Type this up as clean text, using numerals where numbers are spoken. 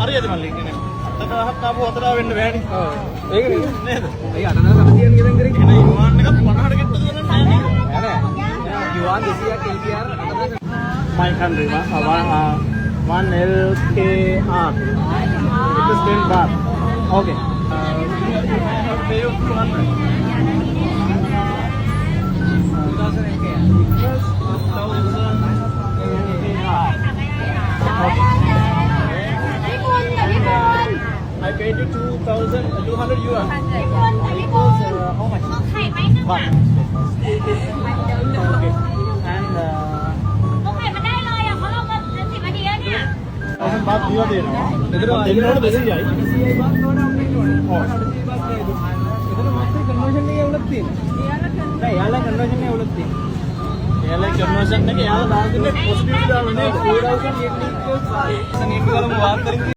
හරියද මල්ලි කියන්නේ 7000ක් ආපු 4000 වෙන්න බෑනේ. ඔව්. ඒක නේද? අයි 8000 70 නිකන් කරේ. එන යුවාන් එකක් 50ට ගෙට්ට දුන්නා නෑ නේද? නෑ. යුවාන් 200ක් LKR my country 1 LKR. It is 10 baht. Okay. Pay you 200. 2000 LKR. 2000 LKR. Okay. I paid you 2,200 yuan. Equals how much? Baht. Okay. And 1,000 baht दिया दे रहा हूँ. इधर नोट बेसी जाए. बात नोट आपने नोट. इधर मात्र conversion नहीं है उलटती. नहीं याला conversion नहीं उलटती. याला conversion नहीं याला दाल दिन positive डालने. 4,000 ये नहीं तो 8 वाला बात करेंगे.